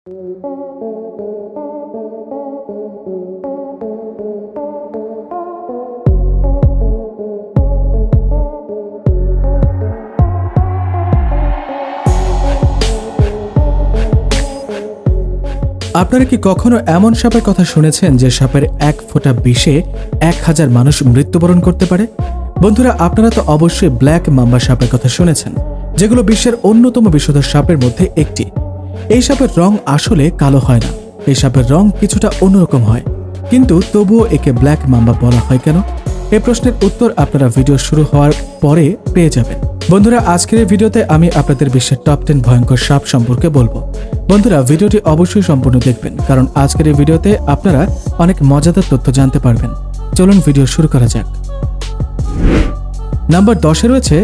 আপনারা কি কখনো এমন সাপের কথা শুনেছেন যে সাপের এক ফোঁটা বিষে 1000 মানুষ মৃত্যুবরণ করতে পারে? বন্ধুরা, আপনারা তো অবশ্যই ব্ল্যাক মাম্বা সাপের কথা শুনেছেন, যেগুলো বিশ্বের অন্যতম বিষধর সাপের মধ্যে একটি। এই সাপের রং আসলে কালো হয় না, এই সাপের রং কিছুটা অন্যরকম হয়, কিন্তু তবুও একে ব্ল্যাক মাম্বা বলা হয় কেন? এই প্রশ্নের উত্তর আপনারা ভিডিও শুরু হওয়ার পরে পেয়ে যাবেন। বন্ধুরা, আজকের এই ভিডিওতে আমি আপনাদের বিশ্বের টপ 10 ভয়ঙ্কর সাপ সম্পর্কে বলবো। বন্ধুরা, ভিডিওটি অবশ্যই সম্পূর্ণ দেখবেন, কারণ আজকের এই ভিডিওতে আপনারা অনেক মজাদার তথ্য জানতে পারবেন। চলুন ভিডিও শুরু করা যাক। নাম্বার 10-এ রয়েছে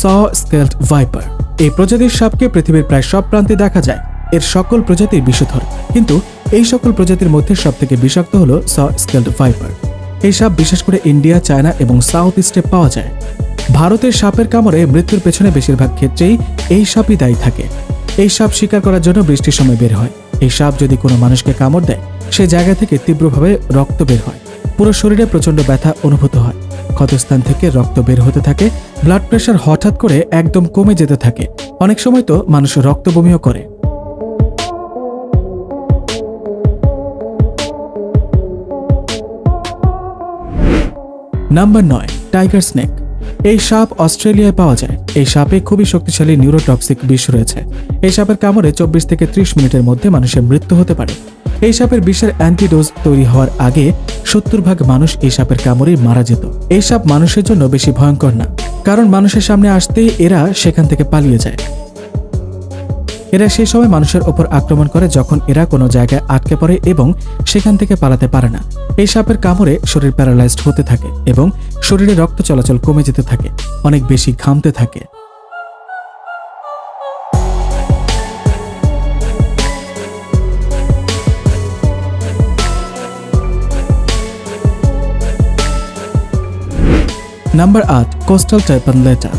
স-স্কেলড ভাইপার। এই প্রজাতির সাপকে পৃথিবীর প্রায় সব প্রান্তে দেখা যায়। এর সকল প্রজাতি বিষধর, কিন্তু এই সকল প্রজাতির মধ্যে সবথেকে বিষাক্ত হল স-স্কেলড ভাইপার। এই সাপ বিশেষ করে ইন্ডিয়া, চায়না এবং সাউথ ইস্টে পাওয়া যায়। ভারতের সাপের কামড়ে মৃত্যুর পেছনে বেশিরভাগ ক্ষেত্রেই এই সাপই দায়ী থাকে। এই সাপ শিকার করার জন্য বৃষ্টির সময় বের হয়। এই সাপ যদি কোনো মানুষকে কামড় দেয়, সে জায়গা থেকে তীব্রভাবে রক্ত বের হয়। পুরো শরীরে প্রচণ্ড ব্যথা অনুভূত হয়। ক্ষতস্থান থেকে রক্ত বের হতে থাকে। ব্লাড প্রেশার হঠাৎ করে একদম কমে যেতে থাকে। অনেক সময় তো মানুষ রক্ত বমিও করে। Number 9, tiger snake. এই সাপ অস্ট্রেলিয়ায় পাওয়া যায়। এই সাপে খুবই শক্তিশালী নিউরোটক্সিক বিষ রয়েছে। এই সাপের কামড়ে 24 থেকে 30 মিনিটের মধ্যে মানুষের মৃত্যু হতে পারে। এই সাপের বিষের অ্যান্টিডোজ তৈরি হওয়ার আগে 70% মানুষ এই সাপের কামড়ে মারা যেত। এই সাপ মানুষের জন্য বেশি ভয়ঙ্কর না, কারণ মানুষের সামনে আসতেই এরা সেখান থেকে পালিয়ে যায়। এরা সেই সময় মানুষের ওপর আক্রমণ করে যখন এরা কোনো জায়গায় আটকে পড়ে এবং সেখান থেকে পালাতে পারে না। এই সাপের কামড়ে শরীর প্যারালাইজড হতে থাকে এবং শরীরে রক্ত চলাচল কমে যেতে থাকে, অনেক বেশি ঘামতে থাকে। Number 8, coastal টাইপানলেটা।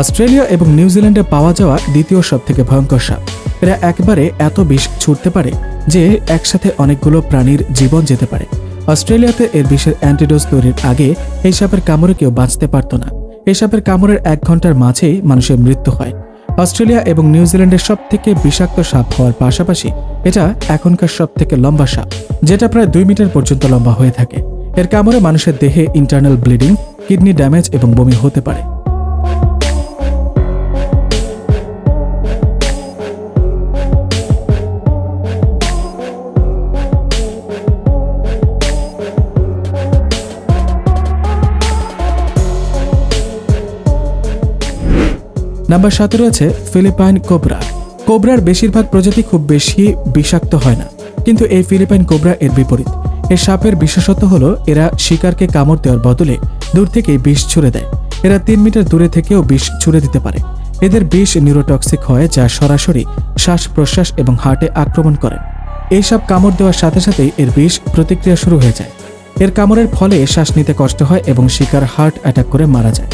অস্ট্রেলিয়া এবং নিউজিল্যান্ডে পাওয়া যাওয়া দ্বিতীয় সবথেকে ভয়ঙ্কর সাপ। এরা একবারে এত বিষ ছুটতে পারে যে একসাথে অনেকগুলো প্রাণীর জীবন যেতে পারে। অস্ট্রেলিয়াতে এর বিষের অ্যান্টিডোজ তৈরির আগে এই সাপের কামড়ে কেউ বাঁচতে পারত না। এই সাপের কামড়ের 1 ঘন্টার মাঝেই মানুষের মৃত্যু হয়। অস্ট্রেলিয়া এবং নিউজিল্যান্ডের সবথেকে বিষাক্ত সাপ হওয়ার পাশাপাশি এটা এখনকার সবথেকে লম্বা সাপ, যেটা প্রায় 2 মিটার পর্যন্ত লম্বা হয়ে থাকে। এর কামড়ে মানুষের দেহে ইন্টারনাল ব্লিডিং, কিডনি ড্যামেজ এবং বমি হতে পারে। নাম্বার 7 রয়েছে ফিলিপাইন কোবরা। কোবরার বেশিরভাগ প্রজাতি খুব বেশি বিষাক্ত হয় না, কিন্তু এই ফিলিপাইন কোবরা এর বিপরীত। এই সাপের বিশেষত্ব হলো এরা শিকারকে কামড় দেওয়ার বদলে দূর থেকেই বিষ ছুড়ে দেয়। এরা 3 মিটার দূরে থেকেও বিষ ছুড়ে দিতে পারে। এদের বিষ নিউরোটক্সিক হয়, যা সরাসরি শ্বাস প্রশ্বাস এবং হার্টে আক্রমণ করে। এই সাপ কামড় দেওয়ার সাথে সাথেই এর বিষ প্রতিক্রিয়া শুরু হয়ে যায়। এর কামড়ের ফলে শ্বাস নিতে কষ্ট হয় এবং শিকার হার্ট অ্যাটাক করে মারা যায়।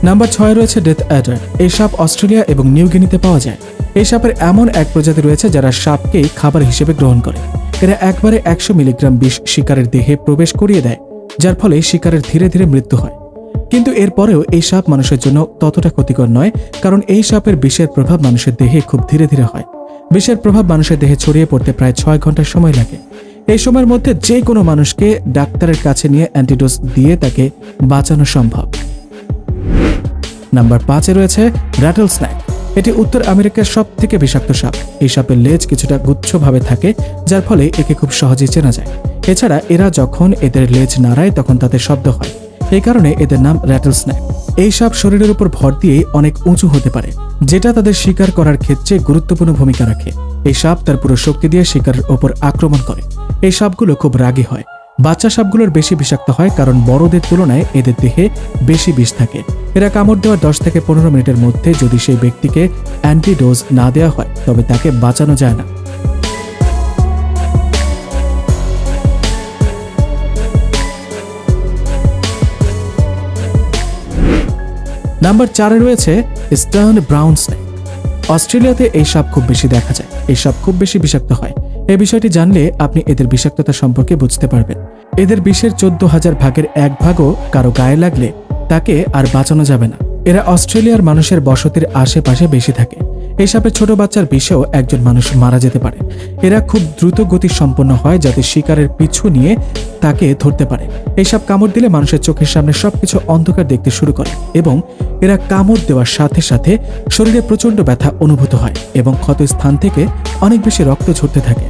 নাম্বার 6 রয়েছে ডেথ অ্যাডার। এই সাপ অস্ট্রেলিয়া এবং নিউ গিনিতে পাওয়া যায়। এই সাপের এমন এক প্রজাতি রয়েছে যারা সাপকেই খাবার হিসেবে গ্রহণ করে। এরা একবারে 100 মিলিগ্রাম বিষ শিকারের দেহে প্রবেশ করিয়ে দেয়, যার ফলে শিকারের ধীরে ধীরে মৃত্যু হয়। কিন্তু এরপরেও এই সাপ মানুষের জন্য ততটা ক্ষতিকর নয়, কারণ এই সাপের বিষের প্রভাব মানুষের দেহে খুব ধীরে ধীরে হয়। বিষের প্রভাব মানুষের দেহে ছড়িয়ে পড়তে প্রায় 6 ঘন্টা সময় লাগে। এই সময়ের মধ্যে যে কোনো মানুষকে ডাক্তারের কাছে নিয়ে অ্যান্টিডোজ দিয়ে তাকে বাঁচানো সম্ভব। নাম্বার 5-এ রয়েছে র্যাটল স্নেক। এটি উত্তর আমেরিকার সবথেকে বিষাক্ত সাপ। এই সাপের লেজ কিছুটা গুচ্ছভাবে থাকে, যার ফলে একে খুব সহজেই চেনা যায়। এছাড়া এরা যখন এদের লেজ নাড়ায় তখন তাদের শব্দ হয়, এই কারণে এদের নাম র্যাটল স্নেক। এই সাপ শরীরের উপর ভর দিয়েই অনেক উঁচু হতে পারে, যেটা তাদের শিকার করার ক্ষেত্রে গুরুত্বপূর্ণ ভূমিকা রাখে। এই সাপ তার পুরো শক্তি দিয়ে শিকারের ওপর আক্রমণ করে। এই সাপগুলো খুব রাগী হয়। বাচ্চা সাপগুলোর বেশি বিষাক্ত হয়, কারণ বড়দের তুলনায় এদের দেহে বেশি বিষ থাকে। এরা কামড় দেওয়ার 10 থেকে 15 মিনিটের মধ্যে যদি সেই ব্যক্তিকে অ্যান্টিডোজ না দেওয়া হয় তবে তাকে বাঁচানো যায় না। নাম্বার 4-এ রয়েছে স্টার্ন ব্রাউন স্নেক। অস্ট্রেলিয়াতে এই সাপ খুব বেশি দেখা যায়। এই সাপ খুব বেশি বিষাক্ত হয়। এই বিষয়টি জানলে আপনি এদের বিষাক্ততা সম্পর্কে বুঝতে পারবেন। এদের বিষের 14,000 ভাগের 1 ভাগও কারো গায়ে লাগলে তাকে আর বাঁচানো যাবে না। এরা অস্ট্রেলিয়ার মানুষের বসতির আশেপাশে বেশি থাকে। এই সাপের ছোট বাচ্চার বিষেও একজন মানুষ মারা যেতে পারে। এরা খুব দ্রুত গতি সম্পন্ন হয় যাতে শিকারের পিছু নিয়ে তাকে ধরতে পারে। এই সাপ কামড় দিলে মানুষের চোখের সামনে সবকিছু অন্ধকার দেখতে শুরু করে এবং এরা কামড় দেওয়ার সাথে সাথে শরীরে প্রচণ্ড ব্যথা অনুভূত হয় এবং ক্ষত স্থান থেকে অনেক বেশি রক্ত ঝরতে থাকে।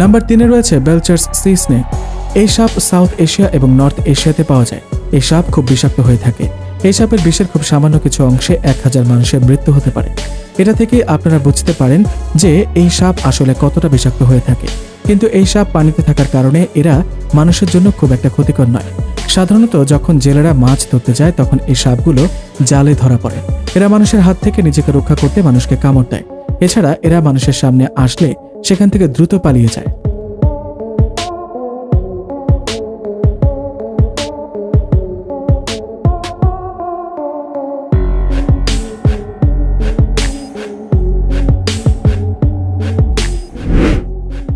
নাম্বার 3-এ রয়েছে বেলচার্স সি স্নেক। এই সাপ সাউথ এশিয়া এবং নর্থ এশিয়াতে পাওয়া যায়। এই সাপ খুব বিষাক্ত হয়ে থাকে। এই সাপের বিষের খুব সামান্য কিছু অংশে 1000 মানুষের মৃত্যু হতে পারে। এটা থেকে আপনারা বুঝতে পারেন যে এই সাপ আসলে কতটা বিষাক্ত হয়ে থাকে। কিন্তু এই সাপ পানিতে থাকার কারণে এরা মানুষের জন্য খুব একটা ক্ষতিকর নয়। সাধারণত যখন জেলেরা মাছ ধরতে যায় তখন এই সাপগুলো জালে ধরা পড়ে। এরা মানুষের হাত থেকে নিজেকে রক্ষা করতে মানুষকে কামড় দেয়। এছাড়া এরা মানুষের সামনে আসলে সেখান থেকে দ্রুত পালিয়ে যায়।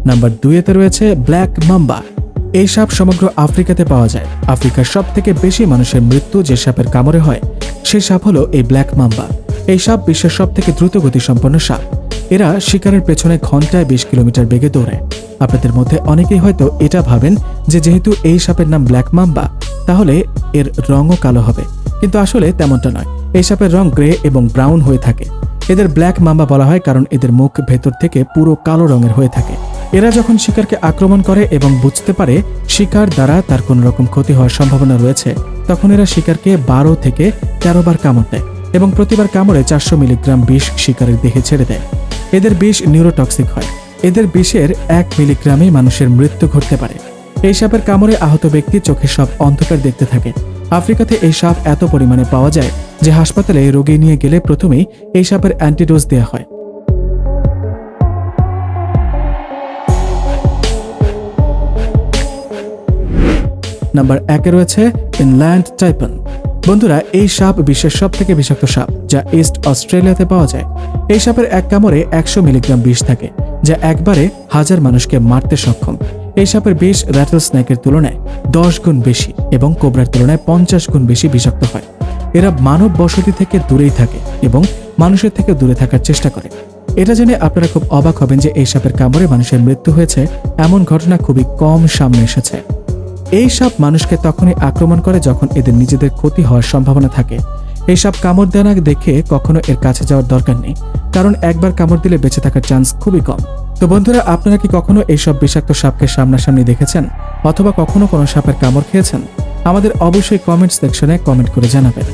নাম্বার 2-এতে রয়েছে ব্ল্যাক মাম্বা। এই সাপ সমগ্র আফ্রিকাতে পাওয়া যায়। আফ্রিকার সব থেকে বেশি মানুষের মৃত্যু যে সাপের কামড়ে হয় সেই সাপ হলো এই ব্ল্যাক মাম্বা। এই সাপ বিশ্বের সব থেকে দ্রুত গতিসম্পন্ন সাপ। এরা শিকারের পেছনে ঘন্টায় 20 কিলোমিটার বেগে দৌড়ায়। আপনাদের মধ্যে অনেকেই হয়তো এটা ভাবেন যে যেহেতু এই সাপের নাম ব্ল্যাক মাম্বা তাহলে এর রঙও কালো হবে, কিন্তু আসলে তেমনটা নয়। এই সাপের রং গ্রে এবং ব্রাউন হয়ে থাকে। এদের ব্ল্যাক মাম্বা বলা হয় কারণ এদের মুখ ভেতর থেকে পুরো কালো রঙের হয়ে থাকে। এরা যখন শিকারকে আক্রমণ করে এবং বুঝতে পারে শিকার দ্বারা তার কোনো রকম ক্ষতি হওয়ার সম্ভাবনা রয়েছে, তখন এরা শিকারকে 12 থেকে 13 বার কামড় দেয় এবং প্রতিবার কামড়ে 400 মিলিগ্রাম বিষ শিকারের দেহে ছেড়ে দেয়। এদের বিষ নিউরোটক্সিক হয়। এদের বিষের 1 মিলিগ্রামে মানুষের মৃত্যু ঘটতে পারে। এই সাপের কামড়ে আহত ব্যক্তি চোখের সব অন্ধকার দেখতে থাকে। আফ্রিকাতে এই সাপ এত পরিমাণে পাওয়া যায় যে হাসপাতালে রোগী নিয়ে গেলে প্রথমেই এই সাপের অ্যান্টিডোজ দেওয়া হয়। নাম্বার 1-এ রয়েছে ইনল্যান্ড টাইপন। বন্ধুরা, এই সাপ বিশ্বের সব থেকে বিষাক্ত সাপ যা ইস্ট অস্ট্রেলিয়াতে পাওয়া যায়। এই সাপের 1 কামড়ে 100 মিলিগ্রাম বিষ থাকে যা একবারে 1000 মানুষকে মারতে সক্ষম। এই সাপের বিষ র্যাটল স্নেকের তুলনায় 10 গুণ বেশি এবং কোবরার তুলনায় 50 গুণ বেশি বিষাক্ত হয়। এরা মানব বসতি থেকে দূরেই থাকে এবং মানুষের থেকে দূরে থাকার চেষ্টা করে। এটা জেনে আপনারা খুব অবাক হবেন যে এই সাপের কামড়ে মানুষের মৃত্যু হয়েছে এমন ঘটনা খুবই কম সামনে এসেছে। এই সাপ মানুষকে তখনই আক্রমণ করে যখন এদের নিজেদের ক্ষতি হওয়ার সম্ভাবনা থাকে। এই সাপ কামড় দেয় না দেখে কখনো এর কাছে যাওয়ার দরকার নেই, কারণ একবার কামড় দিলে বেঁচে থাকার চান্স খুবই কম। তো বন্ধুরা, আপনারা কি কখনো এইসব বিষাক্ত সাপকে সামনাসামনি দেখেছেন অথবা কখনো কোনো সাপের কামড় খেয়েছেন? আমাদের অবশ্যই কমেন্ট সেকশনে কমেন্ট করে জানাবেন।